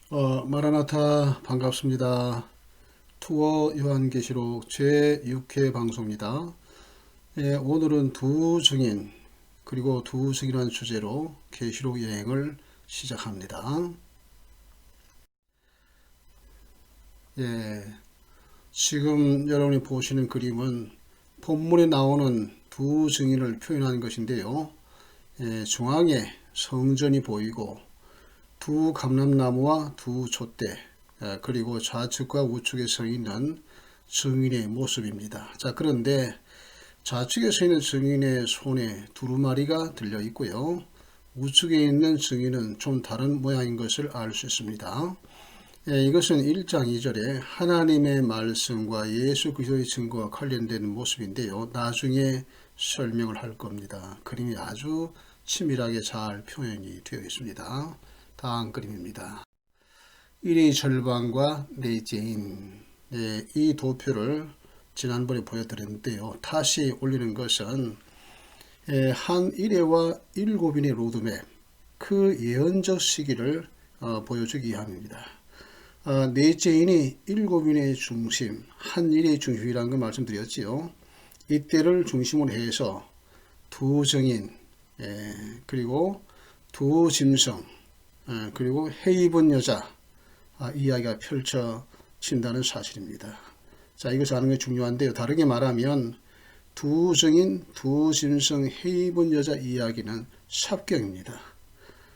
마라나타 반갑습니다. 투어 요한계시록 제6회 방송입니다. 오늘은 두 증인 그리고 두 증인이라는 주제로 계시록 여행을 시작합니다. 지금 여러분이 보시는 그림은 본문에 나오는 두 증인을 표현한 것인데요. 중앙에 성전이 보이고 두 감람나무와 두 촛대 그리고 좌측과 우측에 서 있는 증인의 모습입니다. 자, 그런데 좌측에 서 있는 증인의 손에 두루마리가 들려 있고요. 우측에 있는 증인은 좀 다른 모양인 것을 알 수 있습니다. 이것은 1장 2절에 하나님의 말씀과 예수 그리스도의 증거와 관련된 모습인데요. 나중에 설명을 할 겁니다. 그림이 아주 치밀하게 잘 표현이 되어 있습니다. 다음 그림입니다. 1의 절반과 넷째인 이 도표를 지난번에 보여드렸는데요. 다시 올리는 것은 한 1회와 7인의 로드맵, 그 예언적 시기를 보여주기 위함입니다. 넷째인이 7인의 중심, 한 1의 중심이라는 걸 말씀드렸지요. 이때를 중심으로 해서 두 정인, 그리고 두 짐승, 그리고 해 입은 여자 이야기가 펼쳐진다는 사실입니다. 자, 이것을 아는 게 중요한데요. 다르게 말하면 두 증인, 두 짐승, 해 입은 여자 이야기는 삽경입니다.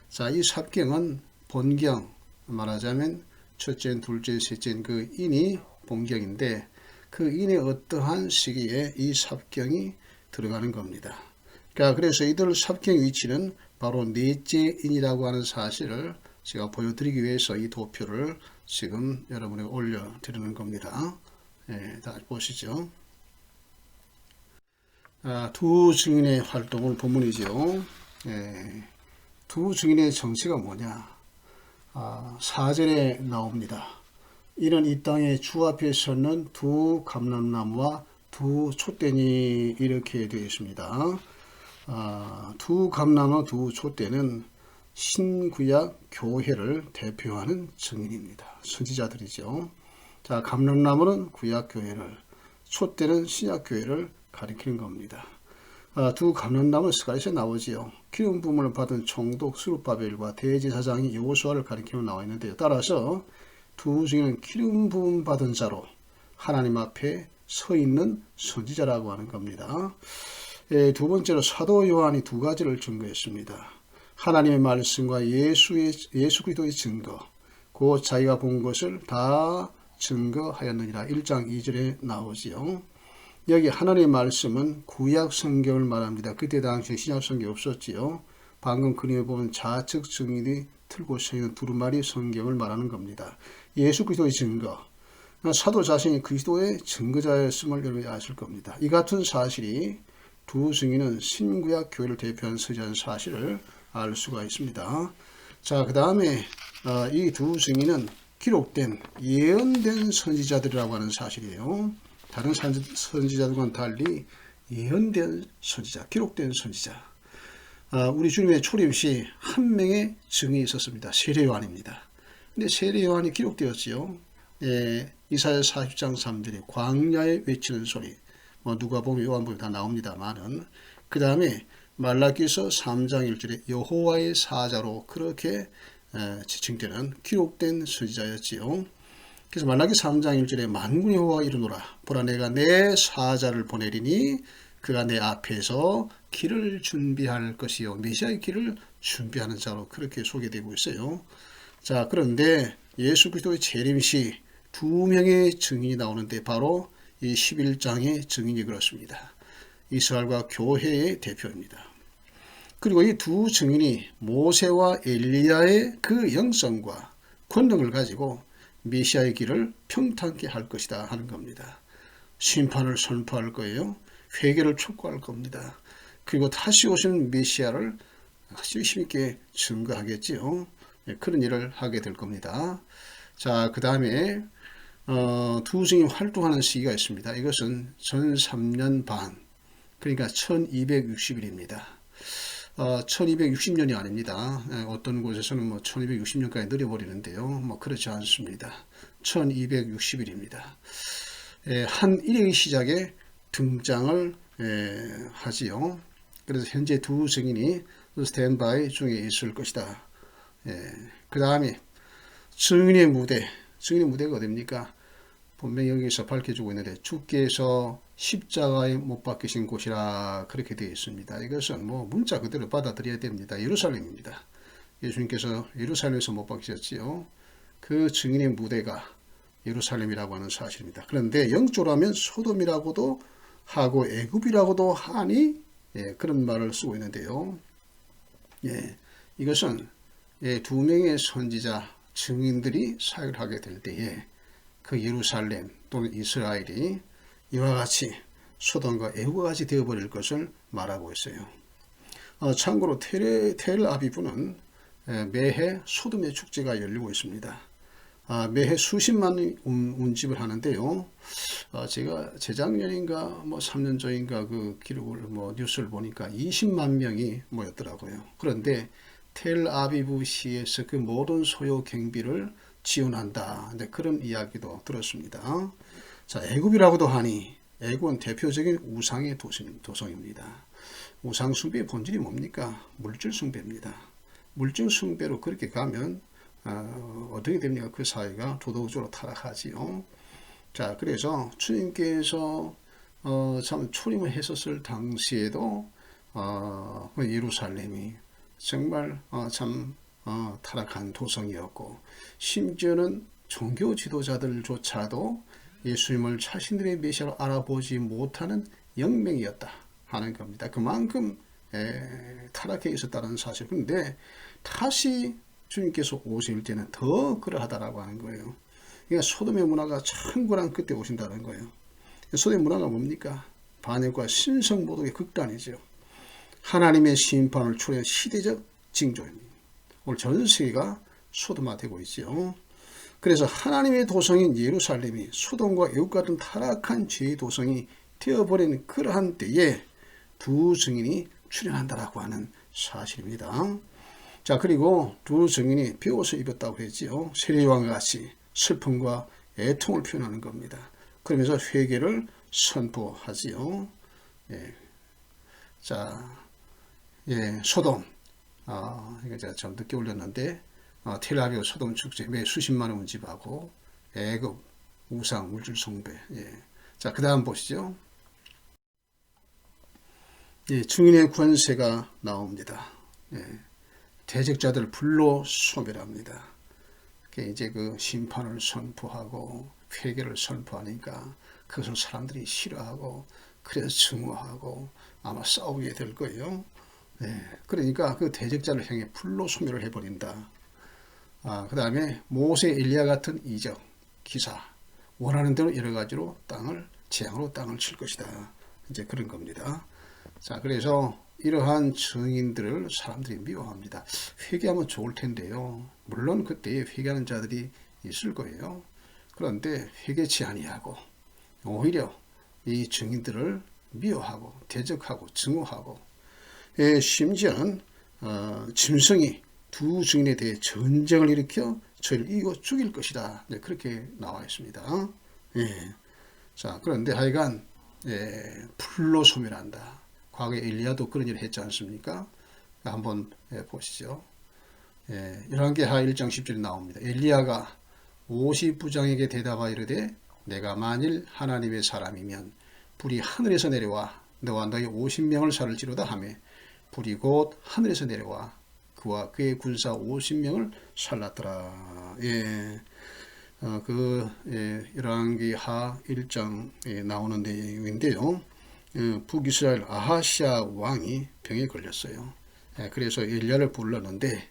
자, 이 삽경은 본경, 말하자면 첫째, 둘째, 셋째 그 인이 본경인데 그 인의 어떠한 시기에 이 삽경이 들어가는 겁니다. 그래서 이들 삽경 위치는 바로 넷째 인이라고 하는 사실을 제가 보여드리기 위해서 이 도표를 지금 여러분에게 올려드리는 겁니다. 다시 보시죠. 두 증인의 활동을 본문이죠. 두 증인의 정체가 뭐냐? 4절에 나옵니다. 이는 이 땅의 주 앞에 서는 두 감람나무와 두 촛대니 이렇게 되어 있습니다. 두 감람나무 두 촛대는 신구약 교회를 대표하는 증인입니다. 선지자들이죠. 자, 감람나무는 구약 교회를, 촛대는 신약 교회를 가리키는 겁니다. 두 감람나무는 스가랴서에 나오지요. 기름 부음을 받은 총독 스룹바벨과 대제사장이 여호수아를 가리키며 나와 있는데요. 따라서 두 증인은 기름 부음 받은 자로 하나님 앞에 서 있는 선지자라고 하는 겁니다. 두 번째로 사도 요한이 두 가지를 증거했습니다. 하나님의 말씀과 예수 그리스도의 증거, 그 자기가 본 것을 다 증거하였느니라 1장 2절에 나오지요. 여기 하나님의 말씀은 구약 성경을 말합니다. 그때 당시 신약 성경이 없었지요. 방금 그림에 보면 좌측 증인이 틀고 서 있는 두루마리 성경을 말하는 겁니다. 예수 그리스도의 증거, 사도 자신이 그리스도의 증거자였음을 여러분이 아실 겁니다. 이 같은 사실이 두 증인은 신구약 교회를 대표하는 선지자라는 사실을 알 수가 있습니다. 자, 그 다음에 이 두 증인은 기록된 예언된 선지자들이라고 하는 사실이에요. 다른 선지자들과는 달리 예언된 선지자, 기록된 선지자. 우리 주님의 초림 시 한 명의 증인이 있었습니다. 세례 요한입니다. 근데 세례 요한이 기록되었지요. 이사야 40장 3절에 광야에 외치는 소리. 누가복음, 요한복음 다 나옵니다만은 그 다음에 말라기서 3장 1절에 여호와의 사자로 그렇게 지칭되는 기록된 선지자였지요. 그래서 말라기 3장 1절에 만군의 여호와가 이르노라 보라 내가 내 사자를 보내리니 그가 내 앞에서 길을 준비할 것이요 메시아의 길을 준비하는 자로 그렇게 소개되고 있어요. 자, 그런데 예수 그리스도의 재림시 두 명의 증인이 나오는데 바로 이 11장의 증인이 그렇습니다. 이스라엘과 교회의 대표입니다. 그리고 이 두 증인이 모세와 엘리야의 그 영성과 권능을 가지고 메시아의 길을 평탄케 할 것이다 하는 겁니다. 심판을 선포할 거예요. 회개를 촉구할 겁니다. 그리고 다시 오신 메시아를 아주 힘있게 증거하겠지요. 그런 일을 하게 될 겁니다. 자, 그 다음에 두 증인이 활동하는 시기가 있습니다. 이것은 전 3년 반, 그러니까 1260일입니다. 1260년이 아닙니다. 어떤 곳에서는 뭐 1260년까지 느려버리는데요. 뭐 그렇지 않습니다. 1260일입니다. 한 일의 시작에 등장을 하지요. 그래서 현재 두 증인이 스탠바이 중에 있을 것이다. 그 다음에 증인의 무대가 어딥니까? 분명히 여기서 밝혀주고 있는데 주께서 십자가에 못 박히신 곳이라 그렇게 되어 있습니다. 이것은 뭐 문자 그대로 받아들여야 됩니다. 예루살렘입니다. 예수님께서 예루살렘에서 못 박히셨지요. 그 증인의 무대가 예루살렘이라고 하는 사실입니다. 그런데 영적으로 하면 소돔이라고도 하고 애굽이라고도 하니 그런 말을 쓰고 있는데요. 이것은 두 명의 선지자 증인들이 사역을 하게 될 때에 그 예루살렘 또는 이스라엘이 이와 같이 소돔과 애굽과 같이 되어버릴 것을 말하고 있어요. 참고로 텔아비브는 매해 소돔의 축제가 열리고 있습니다. 매해 수십만이 운집을 하는데요. 제가 재작년인가 뭐 3년 전인가 그 기록을 뉴스를 보니까 20만 명이 모였더라고요. 그런데 텔아비브시에서 그 모든 소요 경비를 지원한다. 그런 이야기도 들었습니다. 자, 애굽이라고도 하니 애굽은 대표적인 우상의 도성입니다. 우상 숭배의 본질이 뭡니까? 물질 숭배입니다. 물질 숭배로 그렇게 가면 어떻게 됩니까? 그 사회가 도덕적으로 타락하지요. 자, 그래서 주님께서 참 초림을 했었을 당시에도 예루살렘이 정말 참 타락한 도성이었고, 심지어는 종교 지도자들조차도 예수님을 자신들의 메시아로 알아보지 못하는 영맹이었다 하는 겁니다. 그만큼 타락해 있었다는 사실. 그런데 다시 주님께서 오실 때는 더 그러하다라고 하는 거예요. 그러니까 소돔의 문화가 창궐한 그때 오신다는 거예요. 소돔의 문화가 뭡니까? 반역과 신성모독의 극단이죠. 하나님의 심판을 초래한 시대적 징조입니다. 오늘 전 세계가 소돔화되고 있죠. 그래서 하나님의 도성인 예루살렘이 소돔과 애굽 같은 타락한 죄의 도성이 되어버린 그러한 때에 두 증인이 출현한다라고 하는 사실입니다. 자, 그리고 두 증인이 베옷을 입었다고 했지요. 세례요한과 같이 슬픔과 애통을 표현하는 겁니다. 그러면서 회개를 선포하지요. 자, 소돔. 이거 제가 좀 늦게 올렸는데, 텔아비브 소돔 축제 매 수십만 원 운집하고 애굽 우상 물질 숭배. 자, 그 다음 보시죠. 증인의 권세가 나옵니다. 대적자들 불로 소멸합니다. 이제 그 심판을 선포하고 회개를 선포하니까 그것을 사람들이 싫어하고 그래서 증오하고 아마 싸우게 될 거예요. 그러니까 그 대적자를 향해 불로 소멸을 해버린다. 그 다음에 모세 엘리야 같은 이적 기사 원하는 대로 여러 가지로 재앙으로 땅을 칠 것이다. 이제 그런 겁니다. 자, 그래서 이러한 증인들을 사람들이 미워합니다. 회개하면 좋을 텐데요. 물론 그때에 회개하는 자들이 있을 거예요. 그런데 회개치 아니하고 오히려 이 증인들을 미워하고 대적하고 증오하고 심지어는 짐승이 두 증인에 대해 전쟁을 일으켜 저를 이기고 죽일 것이다. 그렇게 나와 있습니다. 자, 그런데 하여간 불로 소멸한다. 과거에 엘리야도 그런 일을 했지 않습니까? 한번 보시죠. 열왕기하 1장 10절에 나옵니다. 엘리야가 50부장에게 대답하여 이르되 내가 만일 하나님의 사람이면 불이 하늘에서 내려와 너와 너희 50명을 살을지로다 하매 불이 곧 하늘에서 내려와 그와 그의 군사 50명을 살랐더라. 열왕기하 1장에 나오는 내용인데요. 북이스라엘 아하시아 왕이 병에 걸렸어요. 그래서 엘리야를 불렀는데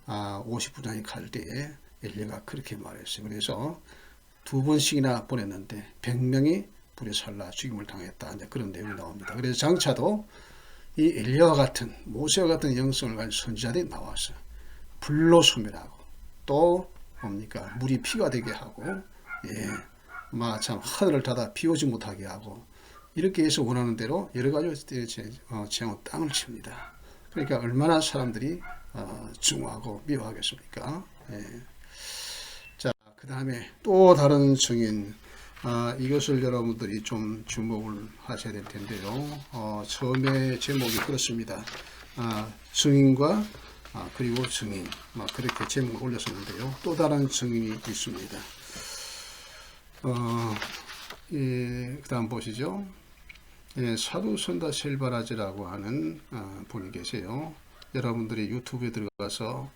50부장이 갈 때에 엘리야가 그렇게 말했어요. 그래서 두 번씩이나 보냈는데 100명이 불에 살라 죽임을 당했다. 그런 내용이 나옵니다. 그래서 장차도 이 엘리야와 같은 모세와 같은 영성을 가진 선지자들이 나왔어요. 불로 소멸하고 또 뭡니까? 물이 피가 되게 하고 참 하늘을 닫아 비 오지 못하게 하고 이렇게 해서 원하는 대로 여러 가지 재앙 땅을 칩니다. 그러니까 얼마나 사람들이 증오하고 미워하겠습니까? 예. 자, 그 다음에 또 다른 증인, 이것을 여러분들이 좀 주목을 하셔야 될 텐데요. 처음에 제목이 그렇습니다. 증인과 그리고 증인, 그렇게 제목을 올렸었는데요. 또 다른 증인이 있습니다. 그 다음 보시죠. 예, 사두선다 셀바라즈라고 하는 분이 계세요. 여러분들이 유튜브에 들어가서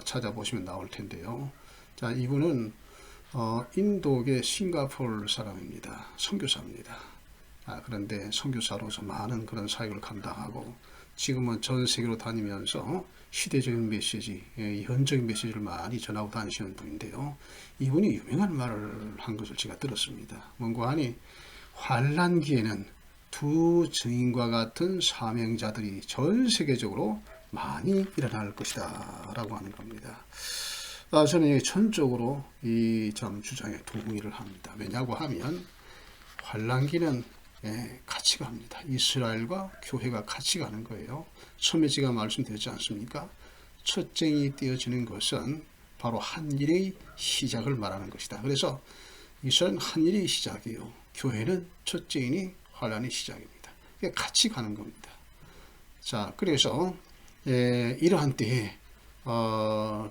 찾아보시면 나올 텐데요. 자, 이분은 인도계 싱가포르 사람입니다. 선교사입니다. 그런데 선교사로서 많은 그런 사역을 감당하고 지금은 전 세계로 다니면서 시대적인 메시지, 현적인 메시지를 많이 전하고 다니시는 분인데요. 이분이 유명한 말을 한 것을 제가 들었습니다. 뭔가 하니 환란기에는 두 증인과 같은 사명자들이 전 세계적으로 많이 일어날 것이다 라고 하는 겁니다. 저는 전적으로 이 점 주장에 동의를 합니다. 왜냐고 하면 환란기는 같이 갑니다. 이스라엘과 교회가 같이 가는 거예요. 처음에 제가 말씀드렸지 않습니까? 첫 쟁이 띄어지는 것은 바로 한 일의 시작을 말하는 것이다. 그래서 이스라엘은 한 일의 시작이요. 교회는 첫 쟁인이 환란의 시작입니다. 같이 가는 겁니다. 자, 그래서 이러한 때에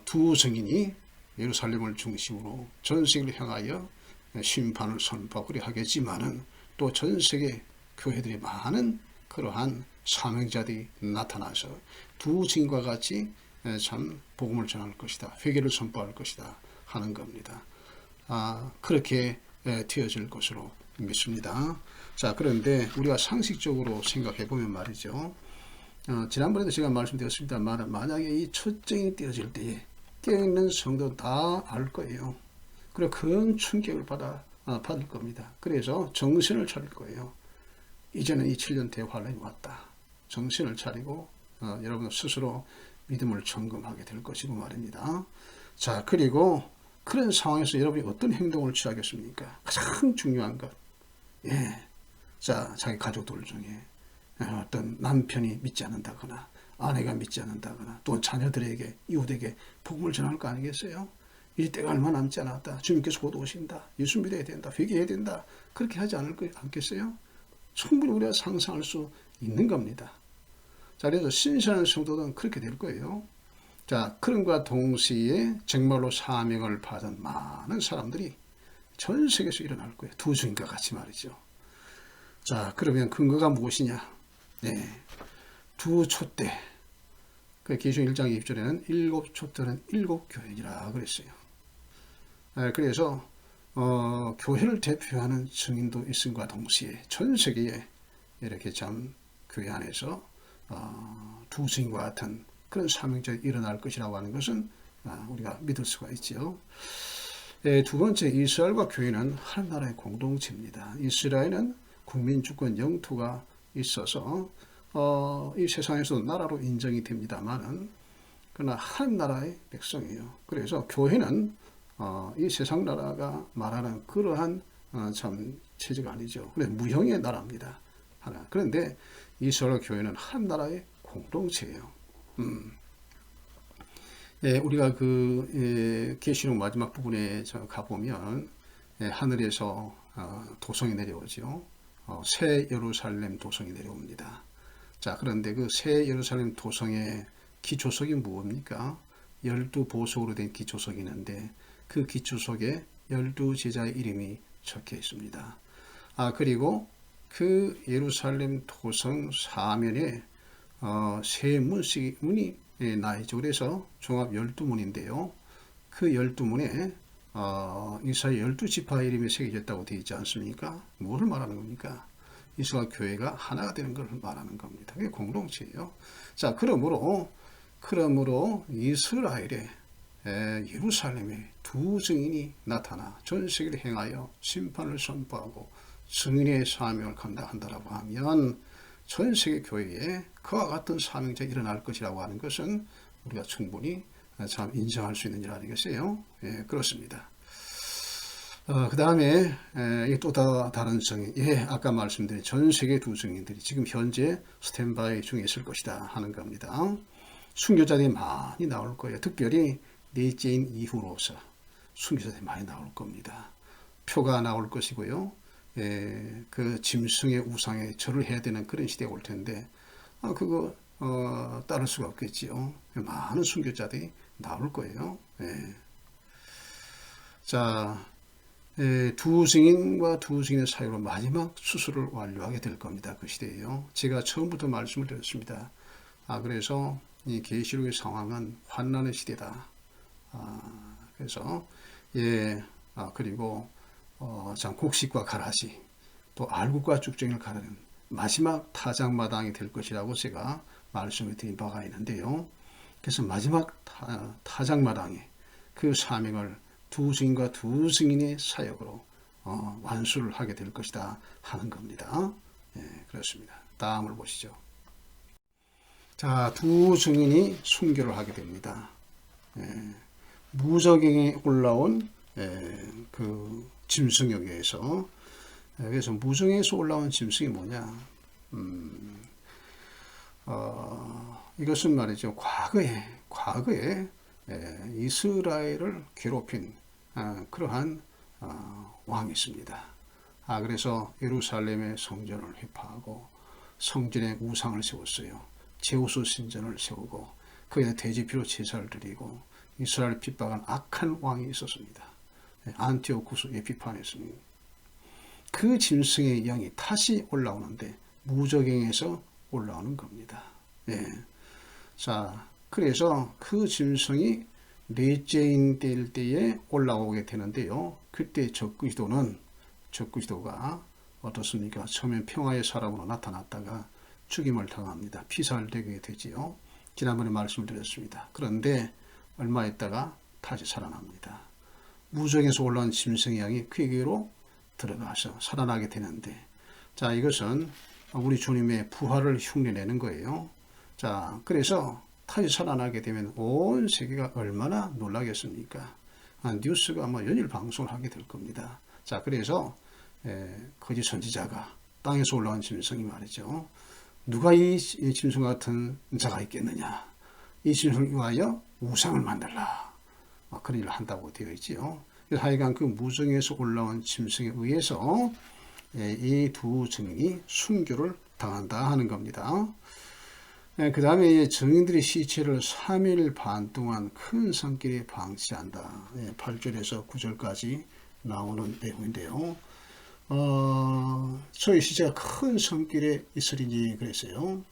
두 증인이 예루살렘을 중심으로 전 세계를 향하여 심판을 선포하고 그래 하겠지만은 또 전 세계 교회들이 많은 그러한 사명자들이 나타나서 두 증인과 같이 참 복음을 전할 것이다. 회개를 선포할 것이다 하는 겁니다. 그렇게 되어질 것으로 믿습니다. 자, 그런데 우리가 상식적으로 생각해 보면 말이죠. 지난번에도 제가 말씀드렸습니다만 만약에 이 첫 증인이 띄어질 때에 깨어있는 성도 다 알 거예요. 그리고 큰 충격을 받을 겁니다. 그래서 정신을 차릴 거예요. 이제는 이 7년 대환란이 왔다. 정신을 차리고 여러분 스스로 믿음을 점검하게 될 것이고 말입니다. 자, 그리고 그런 상황에서 여러분이 어떤 행동을 취하겠습니까? 가장 중요한 것. 자, 자기 가족들 중에 어떤 남편이 믿지 않는다거나 아내가 믿지 않는다거나 또 자녀들에게 이웃에게 복음을 전할 거 아니겠어요? 이 때가 얼마 남지 않았다. 주님께서 곧 오신다. 예수 믿어야 된다. 회개해야 된다. 그렇게 하지 않겠어요? 충분히 우리가 상상할 수 있는 겁니다. 자, 그래서 신실한 성도는 그렇게 될 거예요. 자, 그런과 동시에 정말로 사명을 받은 많은 사람들이 전 세계에서 일어날 거예요. 두 증인과 같이 말이죠. 자, 그러면 근거가 무엇이냐? 두 촛대. 그 계시록 1장 2절에는 일곱 촛대는 일곱 교회니라 그랬어요. 그래서 교회를 대표하는 증인도 있음과 동시에 전 세계에 이렇게 참 교회 안에서 두 증인과 같은 그런 사명자가 일어날 것이라고 하는 것은 우리가 믿을 수가 있죠. 두 번째, 이스라엘과 교회는 한 나라의 공동체입니다. 이스라엘은 국민주권 영토가 있어서 이 세상에서도 나라로 인정이 됩니다만은 그러나 한 나라의 백성이에요. 그래서 교회는 이 세상 나라가 말하는 그러한 참 체제가 아니죠. 그래서 무형의 나라입니다. 하나. 그런데 이스라엘 교회는 한 나라의 공동체예요. 우리가 그 계시록 마지막 부분에 가보면 하늘에서 도성이 내려오죠. 새 예루살렘 도성이 내려옵니다. 자, 그런데 그 새 예루살렘 도성의 기초석이 무엇입니까? 12보석으로 된 기초석이 있는데 그 기초석에 12제자의 이름이 적혀 있습니다. 그리고 그 예루살렘 도성 사면에 세 문이 나 있죠. 그래서 종합 12문인데요. 그 12문에 이스라엘 12지파 이름이 새겨졌다고 되어 있지 않습니까? 뭐를 말하는 겁니까? 이스라엘 교회가 하나가 되는 걸 말하는 겁니다. 그게 공동체예요. 자, 그러므로 이스라엘의 예루살렘에 두 증인이 나타나 전 세계를 행하여 심판을 선포하고 증인의 사명을 감당한다라고 하면 전 세계 교회에 그와 같은 사명자가 일어날 것이라고 하는 것은 우리가 충분히 참 인정할 수 있는 일 아니겠어요? 그렇습니다. 그 다음에 또 다른 성인, 아까 말씀드린 전 세계 두 성인들이 지금 현재 스탠바이 중에 있을 것이다 하는 겁니다. 순교자들이 많이 나올 거예요. 특별히 넷째인 이후로서 순교자들이 많이 나올 겁니다. 표가 나올 것이고요. 그 짐승의 우상에 절을 해야 되는 그런 시대가 올 텐데 그거 따를 수가 없겠지요. 많은 순교자들이 나올 거예요. 자, 두 증인과 두 증인의 사이로 마지막 수술을 완료하게 될 겁니다. 그 시대에요. 제가 처음부터 말씀을 드렸습니다. 그래서 이 계시록의 상황은 환난의 시대다. 그래서 그리고 참 곡식과 가라지 또 알곡과 쭉정이를 가르는 마지막 타작마당이 될 것이라고 제가 말씀을 드린 바가 있는데요. 그래서 마지막 타작마당에 그 사명을 두 증인과 두 증인의 사역으로 완수를 하게 될 것이다 하는 겁니다. 그렇습니다. 다음을 보시죠. 자, 두 증인이 순교를 하게 됩니다. 무저갱에 올라온 그 짐승에 의해서. 그래서 무저갱에서 올라온 짐승이 뭐냐? 이것은 말이죠. 과거에 이스라엘을 괴롭힌 그러한 왕이 있습니다. 그래서 예루살렘의 성전을 회파하고 성전에 우상을 세웠어요. 제우스 신전을 세우고 거기에 돼지피로 제사를 드리고 이스라엘 핍박한 악한 왕이 있었습니다. 안티오쿠스 에피파네스는 그 짐승의 영이 다시 올라오는데 무저갱에서 올라오는 겁니다. 자, 그래서 그 짐승이 넷째인 때일 때에 올라오게 되는데요. 그때 적그리스도가 어떻습니까? 처음엔 평화의 사람으로 나타났다가 죽임을 당합니다. 피살되게 되지요. 지난번에 말씀을 드렸습니다. 그런데 얼마 있다가 다시 살아납니다. 무저갱에서 올라온 짐승의 양이 그에게로 들어가서 살아나게 되는데, 자, 이것은 우리 주님의 부활을 흉내내는 거예요. 자, 그래서 다시 살아나게 되면 온 세계가 얼마나 놀라겠습니까? 뉴스가 연일 방송을 하게 될 겁니다. 자, 그래서 거짓 선지자가 땅에서 올라온 짐승이 말이죠. 누가 이 짐승 같은 자가 있겠느냐? 이 짐승을 위하여 우상을 만들라. 그런 일을 한다고 되어 있지요. 하여간 그 무저갱에서 올라온 짐승에 의해서 이 두 증인이 순교를 당한다 하는 겁니다. 그 다음에 증인들의 시체를 3일 반 동안 큰 성길에 방치한다. 8절에서 9절까지 나오는 내용인데요. 저희 시체가 큰 성길에 있으리니 그랬어요.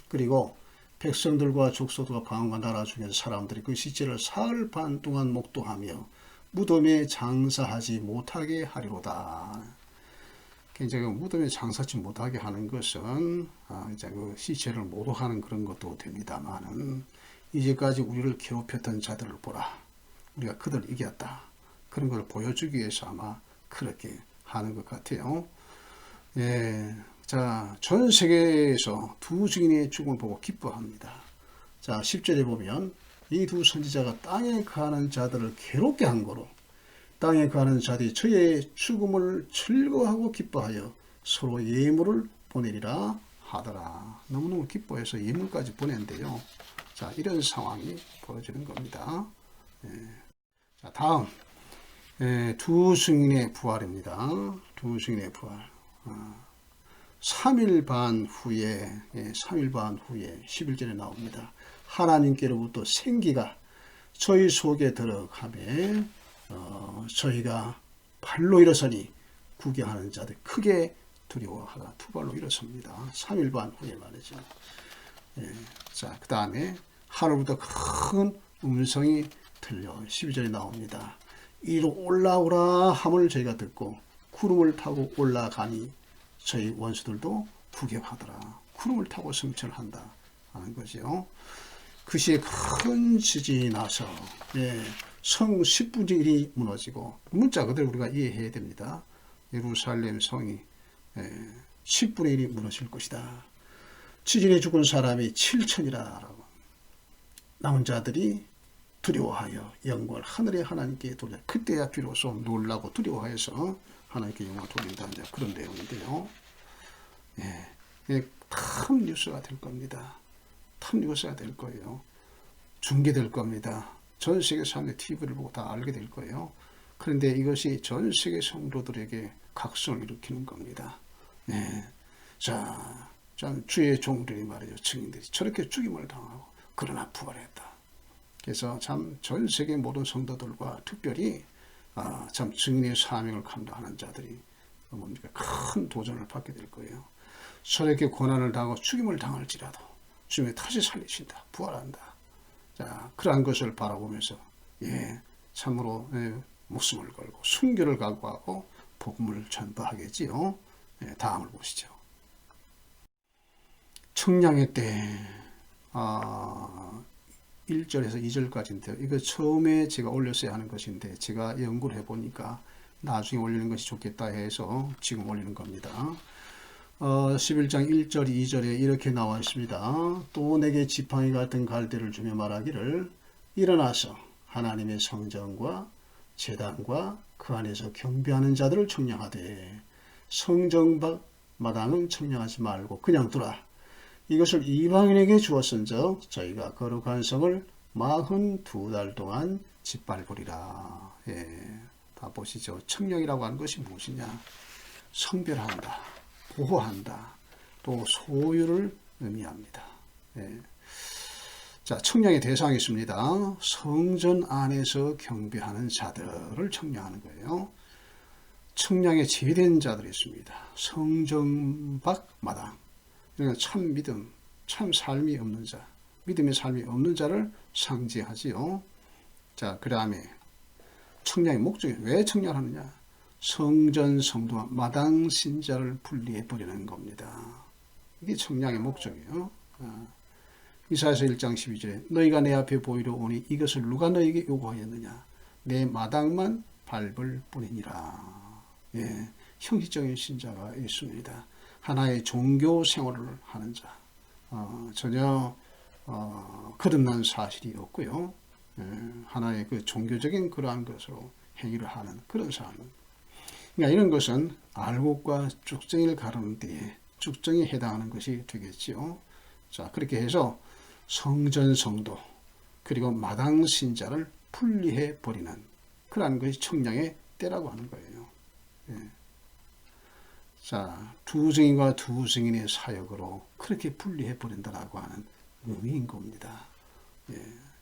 그리고 백성들과 족속과 방언과 나라 중에서 사람들이 그 시체를 사흘 반 동안 목도하며 무덤에 장사하지 못하게 하리로다. 이제 그 무덤에 장사하지 못하게 하는 것은 이제 그 시체를 모독하는 그런 것도 됩니다만은 이제까지 우리를 괴롭혔던 자들을 보라. 우리가 그들을 이겼다. 그런 걸 보여주기 위해서 아마 그렇게 하는 것 같아요. 자, 전 세계에서 두 증인의 죽음을 보고 기뻐합니다. 자, 10절에 보면 이 두 선지자가 땅에 거하는 자들을 괴롭게 한 거로 땅에 거하는 자들이 저의 죽음을 즐거워하고 기뻐하여 서로 예물을 보내리라 하더라. 너무너무 기뻐해서 예물까지 보낸대요. 자, 이런 상황이 벌어지는 겁니다. 자, 다음 두 증인의 부활입니다. 두 증인의 부활. 3일 반 후에 11절에 나옵니다. 하나님께로부터 생기가 저희 속에 들어가매 저희가 발로 일어서니 구경하는 자들 크게 두려워하다 두 발로 일어섭니다. 3일 반 후에 말이죠. 자, 그 다음에 하늘부터 큰 음성이 들려 12절에 나옵니다. 이로 올라오라 함을 저희가 듣고 구름을 타고 올라가니 저희 원수들도 구경하더라. 구름을 타고 승천을 한다 하는 거죠. 그 시에 큰 지진이 나서 성 10분의 1이 무너지고 문자 그대로 우리가 이해해야 됩니다. 예루살렘 성이 10분의 1이 무너질 것이다. 지진에 죽은 사람이 7천이라고 남은 자들이 두려워하여 영광을 하늘의 하나님께 돌려 그때야 비로소 놀라고 두려워하여서 하나님께 영광을 돌린다. 그런 내용인데요. 예, 탑 뉴스가 될 겁니다. 탑 뉴스가 될 거예요. 중계될 겁니다. 전 세계 사람들이 TV를 보고 다 알게 될 거예요. 그런데 이것이 전 세계 성도들에게 각성을 일으키는 겁니다. 예. 자, 주의 종들이 말이죠. 증인들이 저렇게 죽임을 당하고 그러나 부활했다. 그래서 참 전 세계 모든 성도들과 특별히 참 증인의 사명을 감당하는 자들이 뭡니까? 큰 도전을 받게 될 거예요. 저렇게 고난을 당하고 죽임을 당할지라도 주님이 다시 살리신다. 부활한다. 자, 그러한 것을 바라보면서 참으로 목숨을 걸고 순교를 각오하고 복음을 전파하겠지요. 다음을 보시죠. 청량의 때 1절에서 2절까지인데요. 이거 처음에 제가 올렸어야 하는 것인데 제가 연구를 해보니까 나중에 올리는 것이 좋겠다 해서 지금 올리는 겁니다. 11장 1절 2절에 이렇게 나와 있습니다. 또 내게 지팡이 같은 갈대를 주며 말하기를 일어나서 하나님의 성전과 제단과 그 안에서 경배하는 자들을 청량하되 성전 밖 마당은 청량하지 말고 그냥 두라. 이것을 이방인에게 주었은즉 저희가 거룩한 성을 42달 동안 짓밟으리라. 다 보시죠. 청량이라고 하는 것이 무엇이냐? 성별한다, 보호한다, 또 소유를 의미합니다. 자, 청량의 대상이 있습니다. 성전 안에서 경배하는 자들을 청량하는 거예요. 청량에 제된 자들이 있습니다. 성전 밖 마당. 그러니까 참 믿음, 참 삶이 없는 자, 믿음의 삶이 없는 자를 상징하지요. 자, 그 다음에 청량의 목적이 왜 청량하느냐? 성전 성도와 마당 신자를 분리해 버리는 겁니다. 이게 청량의 목적이에요. 이사야서 1장 12절에 너희가 내 앞에 보이러 오니 이것을 누가 너희에게 요구하였느냐? 내 마당만 밟을 뿐이니라. 형식적인 신자가 있습니다. 하나의 종교 생활을 하는 자, 전혀 거듭난 사실이 없고요. 하나의 그 종교적인 그러한 것으로 행위를 하는 그런 사람. 그러니까 이런 것은 알곡과 쭉정이를 가르는 데에 쭉정에 해당하는 것이 되겠지요. 자, 그렇게 해서 성전 성도 그리고 마당 신자를 분리해 버리는 그러한 것이 청량의 때라고 하는 거예요. 자, 두 증인과 두 증인의 사역으로 그렇게 분리해 버린다라고 하는 의미인 겁니다.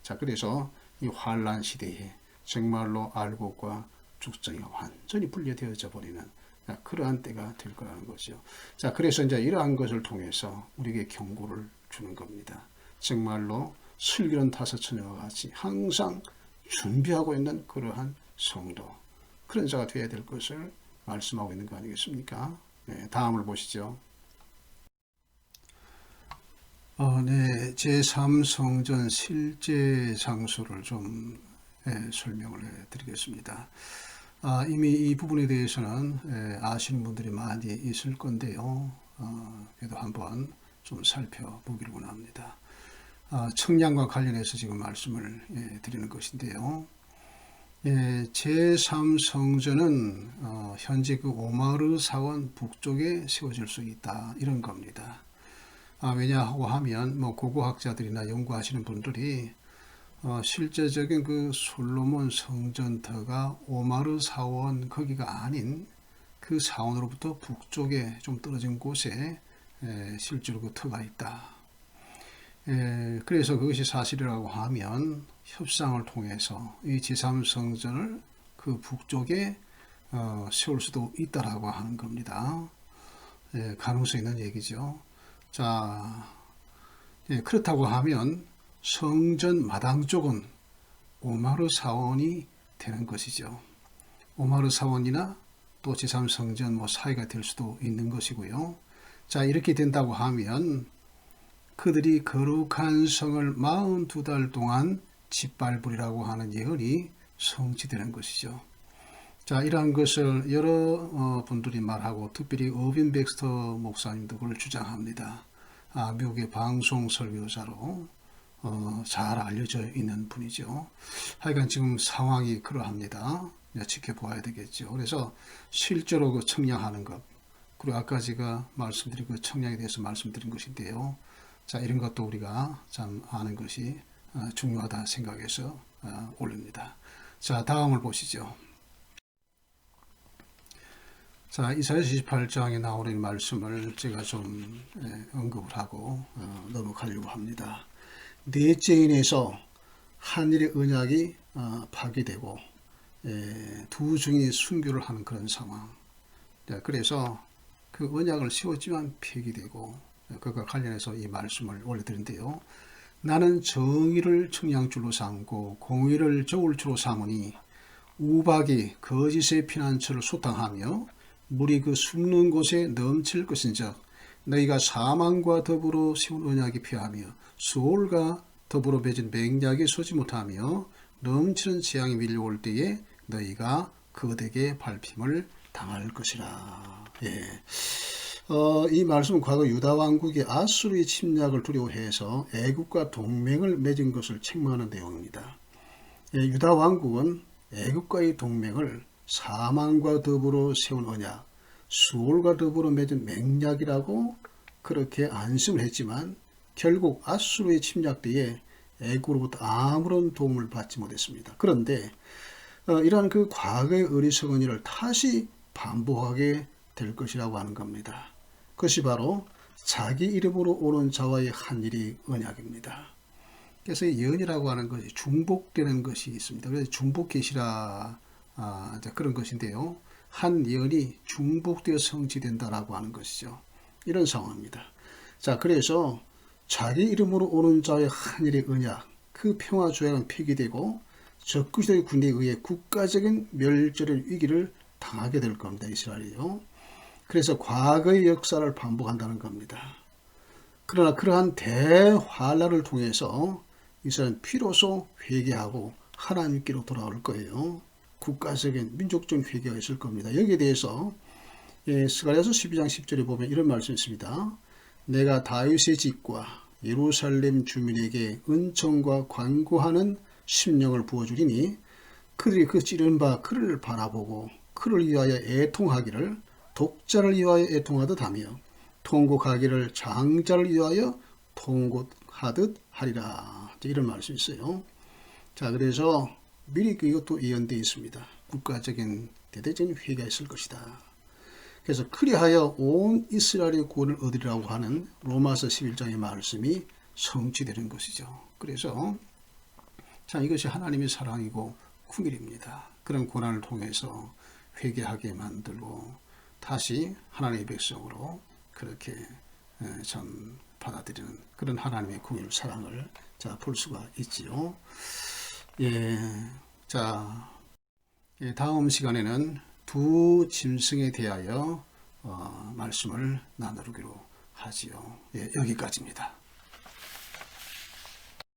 자, 그래서 이 환란 시대에 정말로 알곡과 죽정이가 완전히 분리되어져 버리는 그러한 때가 될 거라는 거죠. 자, 그래서 이제 이러한 것을 통해서 우리에게 경고를 주는 겁니다. 정말로 슬기로운 다섯 처녀와 같이 항상 준비하고 있는 그러한 성도, 그런 자가 되어야 될 것을 말씀하고 있는 거 아니겠습니까? 다음을 보시죠. 제3성전 실제 장소를 좀 설명을 해드리겠습니다. 이미 이 부분에 대해서는 아시는 분들이 많이 있을 건데요. 그래도 한번 좀 살펴보기를 원합니다. 청량과 관련해서 지금 말씀을 드리는 것인데요. 제3성전은 현재 그 오마르 사원 북쪽에 세워질 수 있다, 이런 겁니다. 왜냐하고 하면 고고학자들이나 연구하시는 분들이 실제적인 그 솔로몬 성전터가 오마르 사원 거기가 아닌 그 사원으로부터 북쪽에 좀 떨어진 곳에 실제로 그 터가 있다. 그래서 그것이 사실이라고 하면 협상을 통해서 이 제3성전을 그 북쪽에 세울 수도 있다라고 하는 겁니다. 가능성이 있는 얘기죠. 자, 그렇다고 하면 성전 마당 쪽은 오마르 사원이 되는 것이죠. 오마르 사원이나 또 제3성전 사이가 될 수도 있는 것이고요. 자, 이렇게 된다고 하면 그들이 거룩한 성을 42달 동안 짓밟으리라고 하는 예언이 성취되는 것이죠. 자, 이러한 것을 여러 분들이 말하고 특별히 어빈 백스터 목사님도 그걸 주장합니다. 미국의 방송 설교자로 잘 알려져 있는 분이죠. 하여간 지금 상황이 그러합니다. 지켜보아야 되겠죠. 그래서 실제로 그 청량하는 것, 그리고 아까 제가 말씀드린 그 청량에 대해서 말씀드린 것인데요. 자, 이런 것도 우리가 참 아는 것이 중요하다 생각해서 올립니다. 자, 다음을 보시죠. 자, 이사야서 28장에 나오는 말씀을 제가 좀 언급을 하고 넘어가려고 합니다. 넷째 인에서 하늘의 언약이 파괴되고 두 중이 순교를 하는 그런 상황. 그래서 그 언약을 세웠지만 폐기되고 그것과 관련해서 이 말씀을 올려드린데요. 나는 정의를 청량줄로 삼고 공의를 저울줄로 삼으니 우박이 거짓의 피난처를 소탕하며 물이 그 숨는 곳에 넘칠 것인즉 너희가 사망과 더불어 세운 언약이 피하며 수올과 더불어 맺은 맹약에 서지 못하며 넘치는 재앙이 밀려올 때에 너희가 그들에게 밟힘을 당할 것이라. 이 말씀은 과거 유다 왕국이 아수르의 침략을 두려워해서 애굽과 동맹을 맺은 것을 책망하는 내용입니다. 유다 왕국은 애굽과의 동맹을 사망과 더불어 세운 언약, 수올과 더불어 맺은 맹약이라고 그렇게 안심을 했지만 결국 아수르의 침략 때에 애굽으로부터 아무런 도움을 받지 못했습니다. 그런데 이러한 그 과거의 어리석은 일을 다시 반복하게 될 것이라고 하는 겁니다. 그것이 바로 자기 이름으로 오는 자와의 한 일이 언약입니다. 그래서 연이라고 하는 것이 중복되는 것이 있습니다. 그래서 중복계시라 그런 것인데요. 한 연이 중복되어 성취된다라고 하는 것이죠. 이런 상황입니다. 자, 그래서 자기 이름으로 오는 자의 한 일의 언약, 그 평화 조약은 폐기되고 적그리스도의 군대에 의해 국가적인 멸절의 위기를 당하게 될 겁니다. 이스라엘이요. 그래서 과거의 역사를 반복한다는 겁니다. 그러나 그러한 대환란을 통해서 이스라엘은 비로소 회개하고 하나님께로 돌아올 거예요. 국가적인 민족적인 회개가 있을 겁니다. 여기에 대해서 스가랴서 12장 10절에 보면 이런 말씀이 있습니다. 내가 다윗의 집과 예루살렘 주민에게 은총과 관고하는 심령을 부어주리니 그들이 그 찌른 바 그를 바라보고 그를 위하여 애통하기를 독자를 위하여 애통하듯 하며 통곡하기를 장자를 위하여 통곡하듯 하리라. 이런 말씀이 있어요. 자, 그래서 미리 이것도 예언되어 있습니다. 국가적인 대대적인 회개가 있을 것이다. 그래서 그리하여 온 이스라엘의 구원을 얻으리라고 하는 로마서 11장의 말씀이 성취되는 것이죠. 그래서 참 이것이 하나님의 사랑이고 궁일입니다. 그런 고난을 통해서 회개하게 만들고 다시 하나님의 백성으로 그렇게 참 받아들이는 그런 하나님의 궁일 사랑을 볼 수가 있지요. 자, 다음 시간에는 두 짐승에 대하여 말씀을 나누기로 하지요. 여기까지입니다.